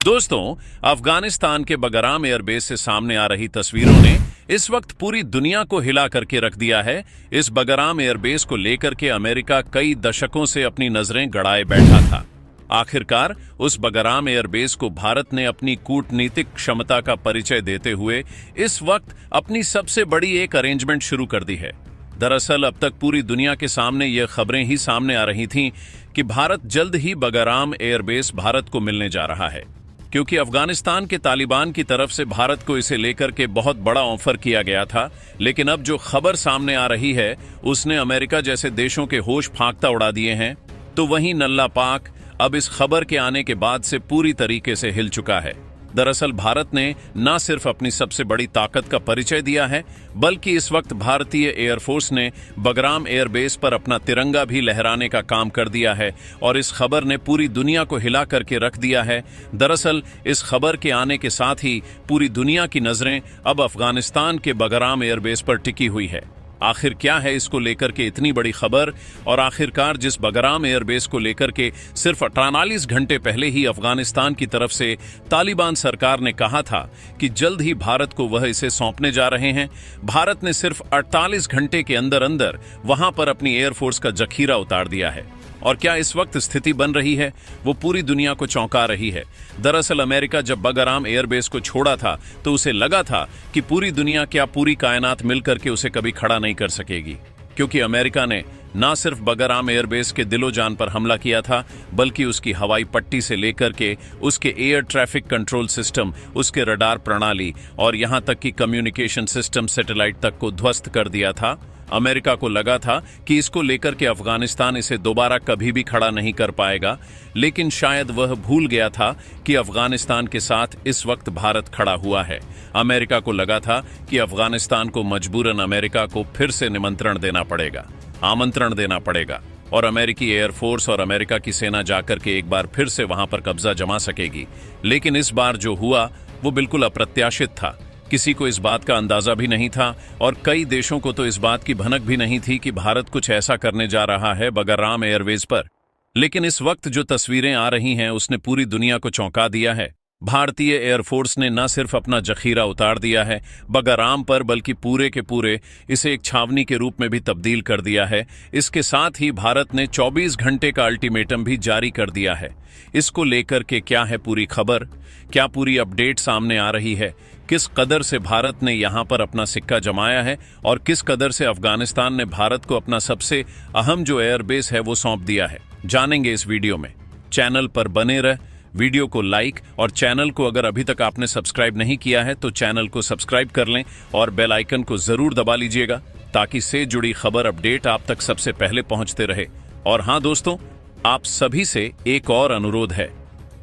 दोस्तों, अफगानिस्तान के बगराम एयरबेस से सामने आ रही तस्वीरों ने इस वक्त पूरी दुनिया को हिला करके रख दिया है। इस बगराम एयरबेस को लेकर के अमेरिका कई दशकों से अपनी नजरें गड़ाए बैठा था। आखिरकार उस बगराम एयरबेस को भारत ने अपनी कूटनीतिक क्षमता का परिचय देते हुए इस वक्त अपनी सबसे बड़ी एक अरेंजमेंट शुरू कर दी है। दरअसल अब तक पूरी दुनिया के सामने ये खबरें ही सामने आ रही थीं कि भारत जल्द ही बगराम एयरबेस भारत को मिलने जा रहा है, क्योंकि अफगानिस्तान के तालिबान की तरफ से भारत को इसे लेकर के बहुत बड़ा ऑफर किया गया था। लेकिन अब जो खबर सामने आ रही है उसने अमेरिका जैसे देशों के होश फांकता उड़ा दिए हैं। तो वहीं नल्ला पाक अब इस खबर के आने के बाद से पूरी तरीके से हिल चुका है। दरअसल भारत ने न सिर्फ अपनी सबसे बड़ी ताकत का परिचय दिया है, बल्कि इस वक्त भारतीय एयरफोर्स ने बगराम एयरबेस पर अपना तिरंगा भी लहराने का काम कर दिया है और इस खबर ने पूरी दुनिया को हिला करके रख दिया है। दरअसल इस खबर के आने के साथ ही पूरी दुनिया की नजरें अब अफगानिस्तान के बगराम एयरबेस पर टिकी हुई है। आखिर क्या है इसको लेकर के इतनी बड़ी खबर, और आखिरकार जिस बगराम एयरबेस को लेकर के सिर्फ 48 घंटे पहले ही अफगानिस्तान की तरफ से तालिबान सरकार ने कहा था कि जल्द ही भारत को वह इसे सौंपने जा रहे हैं, भारत ने सिर्फ 48 घंटे के अंदर अंदर वहां पर अपनी एयरफोर्स का जखीरा उतार दिया है। और क्या इस वक्त स्थिति बन रही है वो पूरी दुनिया को चौंका रही है। दरअसल अमेरिका जब बगराम एयरबेस को छोड़ा था तो उसे लगा था कि पूरी दुनिया, क्या पूरी कायनात मिलकर के उसे कभी खड़ा नहीं कर सकेगी, क्योंकि अमेरिका ने न सिर्फ बगराम एयरबेस के दिलो जान पर हमला किया था, बल्कि उसकी हवाई पट्टी से लेकर के उसके एयर ट्रैफिक कंट्रोल सिस्टम, उसके रडार प्रणाली और यहां तक कि कम्युनिकेशन सिस्टम सैटेलाइट तक को ध्वस्त कर दिया था। अमेरिका को लगा था कि इसको लेकर के अफगानिस्तान इसे दोबारा कभी भी खड़ा नहीं कर पाएगा, लेकिन शायद वह भूल गया था कि अफगानिस्तान के साथ इस वक्त भारत खड़ा हुआ है। अमेरिका को लगा था कि अफगानिस्तान को मजबूरन अमेरिका को फिर से निमंत्रण देना पड़ेगा, आमंत्रण देना पड़ेगा और अमेरिकी एयरफोर्स और अमेरिका की सेना जाकर के एक बार फिर से वहां पर कब्जा जमा सकेगी। लेकिन इस बार जो हुआ वो बिल्कुल अप्रत्याशित था। किसी को इस बात का अंदाजा भी नहीं था और कई देशों को तो इस बात की भनक भी नहीं थी कि भारत कुछ ऐसा करने जा रहा है बगराम एयरवेज पर। लेकिन इस वक्त जो तस्वीरें आ रही हैं उसने पूरी दुनिया को चौंका दिया है। भारतीय एयरफोर्स ने न सिर्फ अपना जखीरा उतार दिया है बगराम पर, बल्कि पूरे के पूरे इसे एक छावनी के रूप में भी तब्दील कर दिया है। इसके साथ ही भारत ने 24 घंटे का अल्टीमेटम भी जारी कर दिया है। इसको लेकर के क्या है पूरी खबर, क्या पूरी अपडेट सामने आ रही है, किस कदर से भारत ने यहां पर अपना सिक्का जमाया है और किस कदर से अफगानिस्तान ने भारत को अपना सबसे अहम जो एयरबेस है वो सौंप दिया है, जानेंगे इस वीडियो में। चैनल पर बने रह, वीडियो को लाइक और चैनल को अगर अभी तक आपने सब्सक्राइब नहीं किया है तो चैनल को सब्सक्राइब कर लें और बेल आइकन को जरूर दबा लीजिएगा, ताकि से जुड़ी खबर अपडेट आप तक सबसे पहले पहुंचते रहे। और हां दोस्तों, आप सभी से एक और अनुरोध है,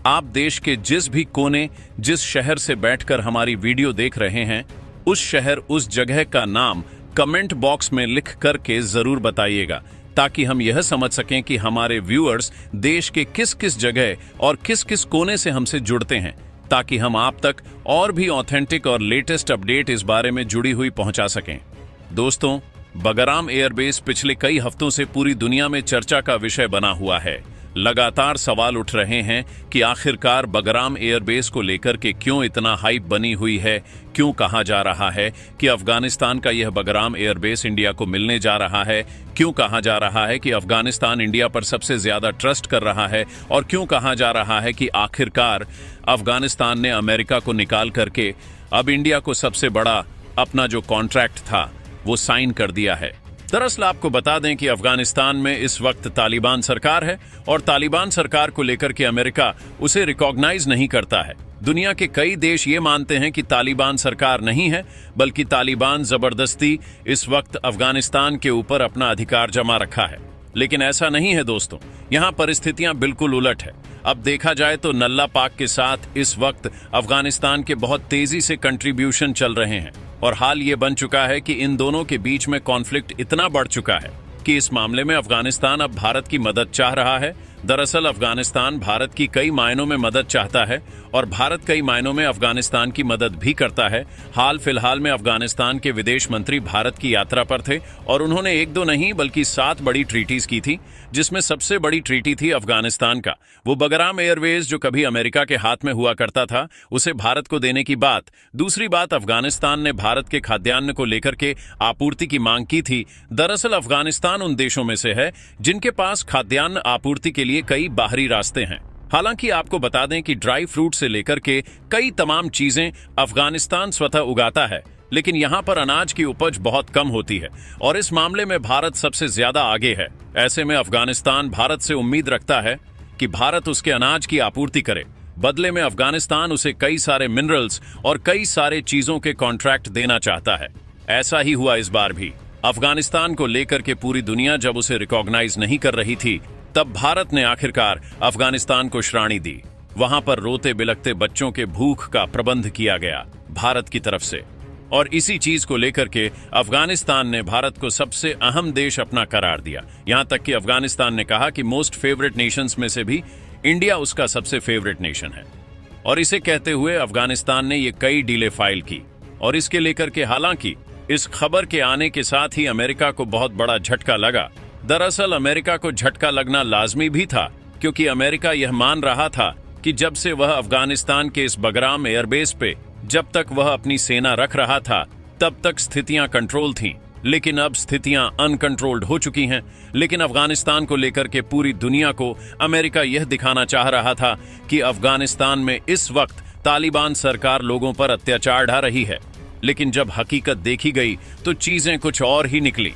आप देश के जिस भी कोने, जिस शहर से बैठकर हमारी वीडियो देख रहे हैं, उस शहर, उस जगह का नाम कमेंट बॉक्स में लिख करके जरूर बताइएगा, ताकि हम यह समझ सकें कि हमारे व्यूअर्स देश के किस किस जगह और किस किस कोने से हमसे जुड़ते हैं, ताकि हम आप तक और भी ऑथेंटिक और लेटेस्ट अपडेट इस बारे में जुड़ी हुई पहुंचा सकें। दोस्तों, बगराम एयरबेस पिछले कई हफ्तों से पूरी दुनिया में चर्चा का विषय बना हुआ है। लगातार सवाल उठ रहे हैं कि आखिरकार बगराम एयरबेस को लेकर के क्यों इतना हाइप बनी हुई है, क्यों कहा जा रहा है कि अफगानिस्तान का यह बगराम एयरबेस इंडिया को मिलने जा रहा है, क्यों कहा जा रहा है कि अफगानिस्तान इंडिया पर सबसे ज्यादा ट्रस्ट कर रहा है, और क्यों कहा जा रहा है कि आखिरकार अफगानिस्तान ने अमेरिका को निकाल करके अब इंडिया को सबसे बड़ा अपना जो कॉन्ट्रैक्ट था वो साइन कर दिया है। दरअसल आपको बता दें कि अफगानिस्तान में इस वक्त तालिबान सरकार है और तालिबान सरकार को लेकर के अमेरिका उसे रिकॉग्नाइज नहीं करता है। दुनिया के कई देश ये मानते हैं कि तालिबान सरकार नहीं है, बल्कि तालिबान जबरदस्ती इस वक्त अफगानिस्तान के ऊपर अपना अधिकार जमा रखा है। लेकिन ऐसा नहीं है दोस्तों, यहाँ परिस्थितियां बिल्कुल उलट है। अब देखा जाए तो नल्ला पाक के साथ इस वक्त अफगानिस्तान के बहुत तेजी से कंट्रीब्यूशन चल रहे हैं और हाल ये बन चुका है कि इन दोनों के बीच में कॉन्फ्लिक्ट इतना बढ़ चुका है कि इस मामले में अफगानिस्तान अब भारत की मदद चाह रहा है। दरअसल अफगानिस्तान भारत की कई मायनों में मदद चाहता है और भारत कई मायनों में अफगानिस्तान की मदद भी करता है। हाल फिलहाल में अफगानिस्तान के विदेश मंत्री भारत की यात्रा पर थे और उन्होंने एक दो नहीं बल्कि 7 बड़ी ट्रीटीज की थी, जिसमें सबसे बड़ी ट्रीटी थी अफगानिस्तान का वो बगराम एयरवेज जो कभी अमेरिका के हाथ में हुआ करता था, उसे भारत को देने की बात। दूसरी बात, अफगानिस्तान ने भारत के खाद्यान्न को लेकर के आपूर्ति की मांग की थी। दरअसल अफगानिस्तान उन देशों में से है जिनके पास खाद्यान्न आपूर्ति के लिए कई बाहरी रास्ते हैं। हालांकि आपको बता दें कि ड्राई फ्रूट से लेकर के कई तमाम चीजें अफगानिस्तान स्वतः उगाता है, लेकिन यहां पर अनाज की उपज बहुत कम होती है और इस मामले में भारत सबसे ज्यादा आगे है। ऐसे में अफगानिस्तान भारत से उम्मीद रखता है कि भारत उसके अनाज की आपूर्ति करे। बदले में अफगानिस्तान उसे कई सारे मिनरल्स और कई सारे चीजों के कॉन्ट्रैक्ट देना चाहता है। ऐसा ही हुआ इस बार भी। अफगानिस्तान को लेकर के पूरी दुनिया जब उसे रिकॉग्नाइज नहीं कर रही थी, तब भारत ने आखिरकार अफगानिस्तान को श्राणी दी। वहां पर रोते बिलखते बच्चों के भूख का प्रबंध किया गया भारत की तरफ से, और इसी चीज को लेकर के अफगानिस्तान ने भारत को सबसे अहम देश अपना करार दिया। यहां तक कि अफगानिस्तान ने कहा कि मोस्ट फेवरेट नेशंस में से भी इंडिया उसका सबसे फेवरेट नेशन है। और इसे कहते हुए अफगानिस्तान ने ये कई डीले फाइल की और इसके लेकर के हालांकि इस खबर के आने के साथ ही अमेरिका को बहुत बड़ा झटका लगा। दरअसल अमेरिका को झटका लगना लाजमी भी था, क्योंकि अमेरिका यह मान रहा था कि जब से वह अफगानिस्तान के इस बगराम एयरबेस पे जब तक वह अपनी सेना रख रहा था तब तक स्थितियां कंट्रोल थीं, लेकिन अब स्थितियां अनकंट्रोल्ड हो चुकी हैं। लेकिन अफगानिस्तान को लेकर के पूरी दुनिया को अमेरिका यह दिखाना चाह रहा था कि अफगानिस्तान में इस वक्त तालिबान सरकार लोगों पर अत्याचार ढा रही है, लेकिन जब हकीकत देखी गई तो चीजें कुछ और ही निकली।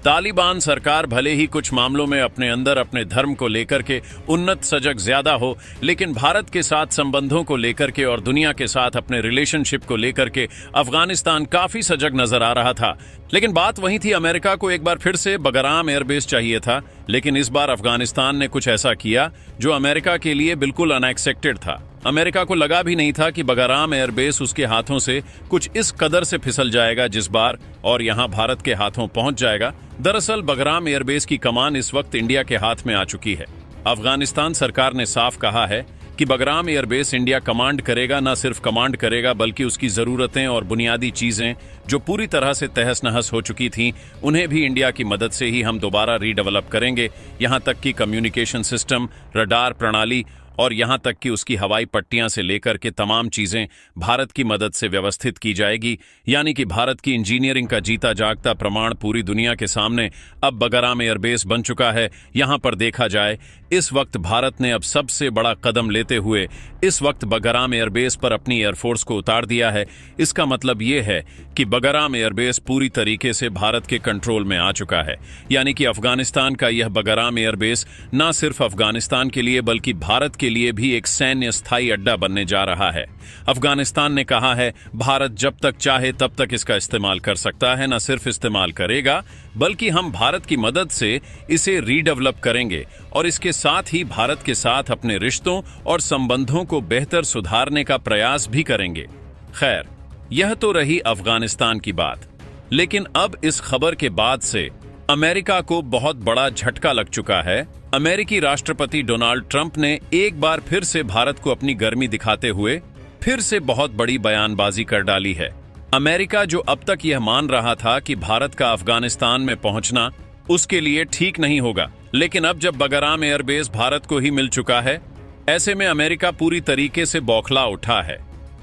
तालिबान सरकार भले ही कुछ मामलों में अपने अंदर अपने धर्म को लेकर के उन्नत सजग ज्यादा हो, लेकिन भारत के साथ संबंधों को लेकर के और दुनिया के साथ अपने रिलेशनशिप को लेकर के अफगानिस्तान काफी सजग नजर आ रहा था। लेकिन बात वही थी, अमेरिका को एक बार फिर से बगराम एयरबेस चाहिए था, लेकिन इस बार अफगानिस्तान ने कुछ ऐसा किया जो अमेरिका के लिए बिल्कुल अनएक्सपेक्टेड था। अमेरिका को लगा भी नहीं था कि बगराम एयरबेस उसके हाथों से कुछ इस कदर से फिसल जाएगा जिस बार, और यहां भारत के हाथों पहुंच जाएगा। दरअसल बगराम एयरबेस की कमान इस वक्त इंडिया के हाथ में आ चुकी है। अफगानिस्तान सरकार ने साफ कहा है कि बगराम एयरबेस इंडिया कमांड करेगा, न सिर्फ कमांड करेगा बल्कि उसकी जरूरतें और बुनियादी चीजें जो पूरी तरह से तहस नहस हो चुकी थीं, उन्हें भी इंडिया की मदद से ही हम दोबारा रीडेवलप करेंगे। यहां तक कि कम्युनिकेशन सिस्टम, रडार प्रणाली और यहां तक कि उसकी हवाई पट्टियां से लेकर के तमाम चीजें भारत की मदद से व्यवस्थित की जाएगी। यानी कि भारत की इंजीनियरिंग का जीता जागता प्रमाण पूरी दुनिया के सामने अब बगराम एयरबेस बन चुका है। यहां पर देखा जाए, इस वक्त भारत ने अब सबसे बड़ा कदम लेते हुए इस वक्त बगराम एयरबेस पर अपनी एयरफोर्स को उतार दिया है। इसका मतलब यह है कि बगराम एयरबेस पूरी तरीके से भारत के कंट्रोल में आ चुका है। यानी कि अफगानिस्तान का यह बगराम एयरबेस न सिर्फ अफगानिस्तान के लिए बल्कि भारत के लिए भी एक सैन्य स्थायी अड्डा बनने जा रहा है। अफगानिस्तान ने कहा है भारत जब तक चाहे तब तक इसका इस्तेमाल कर सकता है, न सिर्फ इस्तेमाल करेगा बल्कि हम भारत की मदद से इसे रीडेवलप करेंगे और इसके साथ ही भारत के साथ अपने रिश्तों और संबंधों को बेहतर सुधारने का प्रयास भी करेंगे। खैर, यह तो रही अफगानिस्तान की बात, लेकिन अब इस खबर के बाद से अमेरिका को बहुत बड़ा झटका लग चुका है। अमेरिकी राष्ट्रपति डोनाल्ड ट्रंप ने एक बार फिर से भारत को अपनी गर्मी दिखाते हुए फिर से बहुत बड़ी बयानबाजी कर डाली है। अमेरिका जो अब तक यह मान रहा था कि भारत का अफगानिस्तान में पहुंचना उसके लिए ठीक नहीं होगा, लेकिन अब जब बगराम एयरबेस भारत को ही मिल चुका है, ऐसे में अमेरिका पूरी तरीके से बौखला उठा है।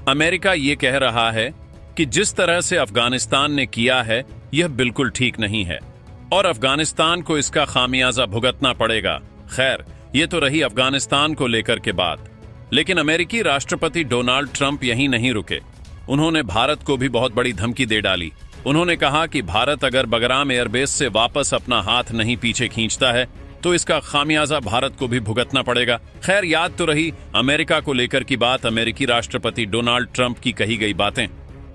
अमेरिका ये कह रहा है कि जिस तरह से अफगानिस्तान ने किया है यह बिल्कुल ठीक नहीं है और अफगानिस्तान को इसका खामियाजा भुगतना पड़ेगा। खैर, ये तो रही अफगानिस्तान को लेकर के बात, लेकिन अमेरिकी राष्ट्रपति डोनाल्ड ट्रंप यहीं नहीं रुके। उन्होंने भारत को भी बहुत बड़ी धमकी दे डाली। उन्होंने कहा कि भारत अगर बगराम एयरबेस से वापस अपना हाथ नहीं पीछे खींचता है तो इसका खामियाजा भारत को भी भुगतना पड़ेगा। खैर, याद तो रही अमेरिका को लेकर की बात, अमेरिकी राष्ट्रपति डोनाल्ड ट्रंप की कही गई बातें,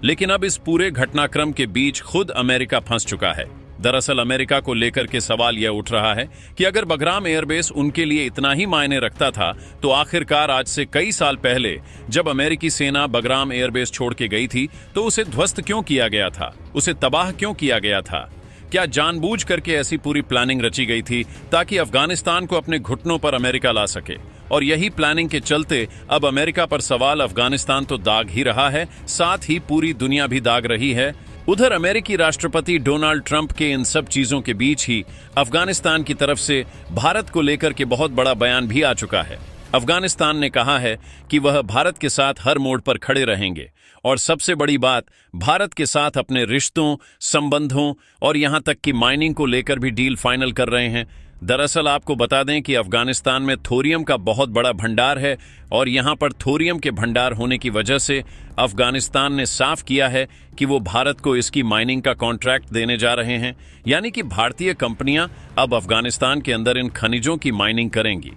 लेकिन अब इस पूरे घटनाक्रम के बीच खुद अमेरिका फंस चुका है। दरअसल अमेरिका को लेकर के सवाल यह उठ रहा है कि अगर बगराम एयरबेस उनके लिए इतना ही मायने रखता था तो आखिरकार आज से कई साल पहले जब अमेरिकी सेना बगराम एयरबेस छोड़ के गई थी तो उसे ध्वस्त क्यों किया गया था, उसे तबाह क्यों किया गया था? क्या जानबूझ करके ऐसी पूरी प्लानिंग रची गई थी ताकि अफगानिस्तान को अपने घुटनों पर अमेरिका ला सके? और यही प्लानिंग के चलते अब अमेरिका पर सवाल अफगानिस्तान तो दाग ही रहा है, साथ ही पूरी दुनिया भी दाग रही है। उधर अमेरिकी राष्ट्रपति डोनाल्ड ट्रंप के इन सब चीजों के बीच ही अफगानिस्तान की तरफ से भारत को लेकर के बहुत बड़ा बयान भी आ चुका है। अफगानिस्तान ने कहा है कि वह भारत के साथ हर मोड़ पर खड़े रहेंगे और सबसे बड़ी बात, भारत के साथ अपने रिश्तों, संबंधों और यहां तक कि माइनिंग को लेकर भी डील फाइनल कर रहे हैं। दरअसल आपको बता दें कि अफगानिस्तान में थोरियम का बहुत बड़ा भंडार है और यहां पर थोरियम के भंडार होने की वजह से अफगानिस्तान ने साफ किया है कि वो भारत को इसकी माइनिंग का कॉन्ट्रैक्ट देने जा रहे हैं। यानी कि भारतीय कंपनियां अब अफगानिस्तान के अंदर इन खनिजों की माइनिंग करेंगी।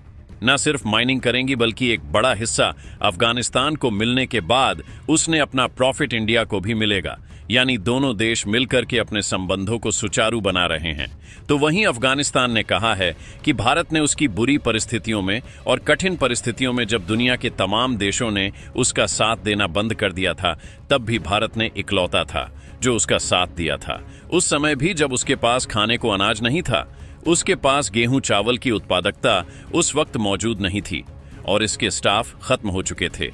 न सिर्फ माइनिंग करेंगी बल्कि एक बड़ा हिस्सा अफगानिस्तान को मिलने के बाद उसने अपना प्रॉफिट इंडिया को भी मिलेगा। यानी दोनों देश मिलकर के अपने संबंधों को सुचारू बना रहे हैं। तो वहीं अफगानिस्तान ने कहा है कि भारत ने उसकी बुरी परिस्थितियों में और कठिन परिस्थितियों में जब दुनिया के तमाम देशों ने उसका साथ देना बंद कर दिया था, तब भी भारत ने इकलौता था जो उसका साथ दिया था। उस समय भी जब उसके पास खाने को अनाज नहीं था, उसके पास गेहूं चावल की उत्पादकता उस वक्त मौजूद नहीं थी और इसके स्टाफ खत्म हो चुके थे,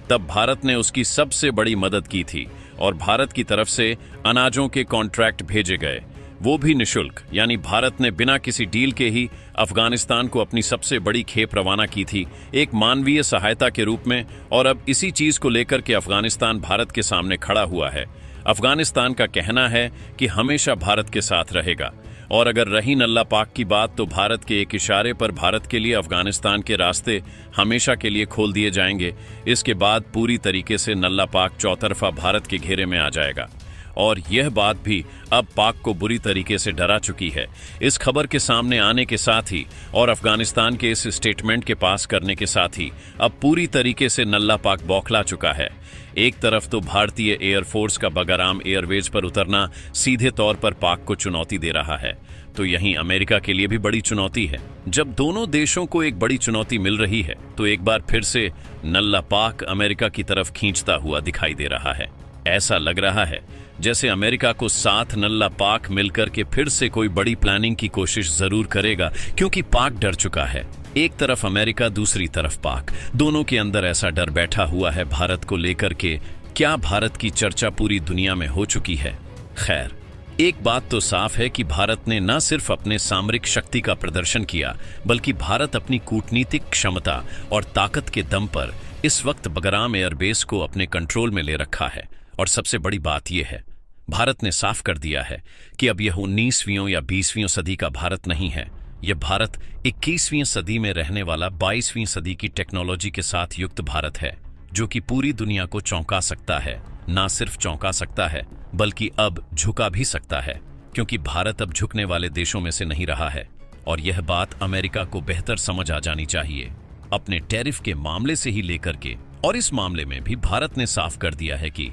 तब भारत ने उसकी सबसे बड़ी मदद की थी और भारत की तरफ से अनाजों के कॉन्ट्रैक्ट भेजे गए, वो भी निशुल्क। यानी भारत ने बिना किसी डील के ही अफगानिस्तान को अपनी सबसे बड़ी खेप रवाना की थी, एक मानवीय सहायता के रूप में। और अब इसी चीज को लेकर के अफगानिस्तान भारत के सामने खड़ा हुआ है। अफगानिस्तान का कहना है कि हमेशा भारत के साथ रहेगा और अगर रही नल्ला पाक की बात, तो भारत के एक इशारे पर भारत के लिए अफगानिस्तान के रास्ते हमेशा के लिए खोल दिए जाएंगे। इसके बाद पूरी तरीके से नल्ला पाक चौतरफा भारत के घेरे में आ जाएगा और यह बात भी अब पाक को बुरी तरीके से डरा चुकी है। इस खबर के सामने आने के साथ ही और अफगानिस्तान के इस स्टेटमेंट के पास करने के साथ ही अब पूरी तरीके से नल्ला पाक बौखला चुका है। एक तरफ तो भारतीय एयरफोर्स का बगराम एयरवेज पर उतरना सीधे तौर पर पाक को चुनौती दे रहा है, तो यहीं अमेरिका के लिए भी बड़ी चुनौती है। जब दोनों देशों को एक बड़ी चुनौती मिल रही है, तो एक बार फिर से नल्ला पाक अमेरिका की तरफ खींचता हुआ दिखाई दे रहा है। ऐसा लग रहा है जैसे अमेरिका को साथ नल्ला पाक मिलकर के फिर से कोई बड़ी प्लानिंग की कोशिश जरूर करेगा, क्योंकि पाक डर चुका है। एक तरफ अमेरिका, दूसरी तरफ पाक, दोनों के अंदर ऐसा डर बैठा हुआ है भारत को लेकर के। क्या भारत की चर्चा पूरी दुनिया में हो चुकी है? खैर, एक बात तो साफ है कि भारत ने न सिर्फ अपने सामरिक शक्ति का प्रदर्शन किया, बल्कि भारत अपनी कूटनीतिक क्षमता और ताकत के दम पर इस वक्त बगराम एयरबेस को अपने कंट्रोल में ले रखा है। और सबसे बड़ी बात यह है, भारत ने साफ कर दिया है कि अब यह 19वीं या 20वीं सदी का भारत नहीं है। यह भारत 21वीं सदी में रहने वाला 22वीं सदी की टेक्नोलॉजी के साथ युक्त भारत है, जो कि पूरी दुनिया को चौंका सकता है। ना सिर्फ चौंका सकता है, बल्कि अब झुका भी सकता है, क्योंकि भारत अब झुकने वाले देशों में से नहीं रहा है। और यह बात अमेरिका को बेहतर समझ आ जानी चाहिए, अपने टैरिफ के मामले से ही लेकर के। और इस मामले में भी भारत ने साफ कर दिया है कि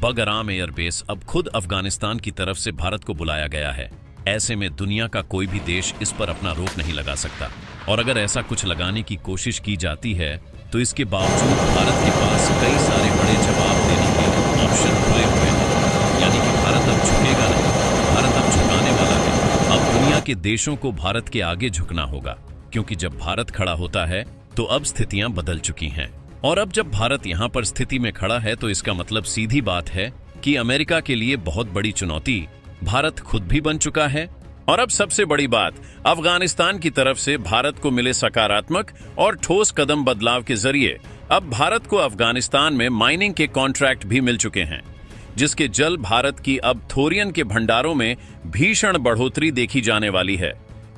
बगराम एयरबेस अब खुद अफगानिस्तान की तरफ से भारत को बुलाया गया है। ऐसे में दुनिया का कोई भी देश इस पर अपना रोक नहीं लगा सकता, और अगर ऐसा कुछ लगाने की कोशिश की जाती है तो इसके बावजूद भारत के पास कई सारे बड़े जवाब देने के ऑप्शन खुले हुए हैं। यानी कि भारत अब झुकेगा नहीं, भारत अब झुकाने वाला है। अब दुनिया के देशों को भारत के आगे झुकना होगा, क्योंकि जब भारत खड़ा होता है तो अब स्थितियां बदल चुकी हैं। और अब जब भारत यहां पर स्थिति में खड़ा है, तो इसका मतलब सीधी बात है कि अमेरिका के लिए बहुत बड़ी चुनौती भारत खुद भी बन चुका है। और अब सबसे बड़ी बात, अफगानिस्तान की तरफ से भारत को मिले सकारात्मक और ठोस कदम बदलाव के जरिए अब भारत को अफगानिस्तान में माइनिंग के कॉन्ट्रैक्ट भी मिल चुके हैं, जिसके जल भारत की अब थोरियम के भंडारों में भीषण बढ़ोतरी देखी जाने वाली है।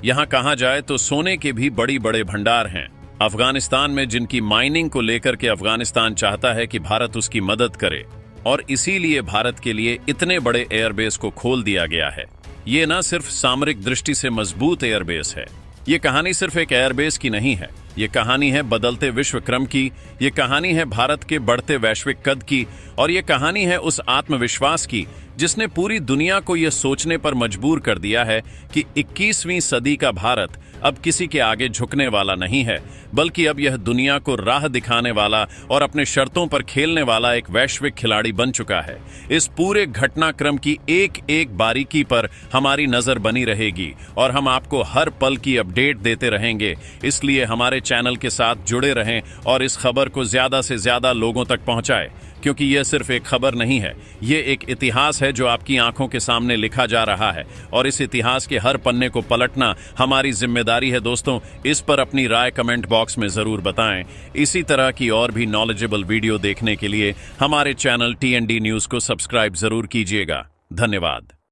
यहां कहा जाए तो सोने के भी बड़ी बड़े भंडार हैं अफगानिस्तान में, जिनकी माइनिंग को लेकर के अफगानिस्तान चाहता है कि भारत उसकी मदद करे, और इसीलिए भारत के लिए इतने बड़े एयरबेस को खोल दिया गया है। ये न सिर्फ सामरिक दृष्टि से मजबूत एयरबेस है, ये कहानी सिर्फ एक एयरबेस की नहीं है, ये कहानी है बदलते विश्व क्रम की, ये कहानी है भारत के बढ़ते वैश्विक कद की, और ये कहानी है उस आत्मविश्वास की जिसने पूरी दुनिया को यह सोचने पर मजबूर कर दिया है कि 21वीं सदी का भारत अब किसी के आगे झुकने वाला नहीं है, बल्कि अब यह दुनिया को राह दिखाने वाला और अपने शर्तों पर खेलने वाला एक वैश्विक खिलाड़ी बन चुका है। इस पूरे घटनाक्रम की एक एक बारीकी पर हमारी नजर बनी रहेगी और हम आपको हर पल की अपडेट देते रहेंगे। इसलिए हमारे चैनल के साथ जुड़े रहें और इस खबर को ज्यादा से ज्यादा लोगों तक पहुंचाएं, क्योंकि यह सिर्फ एक खबर नहीं है, यह एक इतिहास है जो आपकी आंखों के सामने लिखा जा रहा है और इस इतिहास के हर पन्ने को पलटना हमारी जिम्मेदारी है। दोस्तों, इस पर अपनी राय कमेंट बॉक्स में जरूर बताएं। इसी तरह की और भी नॉलेजेबल वीडियो देखने के लिए हमारे चैनल TND न्यूज को सब्सक्राइब जरूर कीजिएगा। धन्यवाद।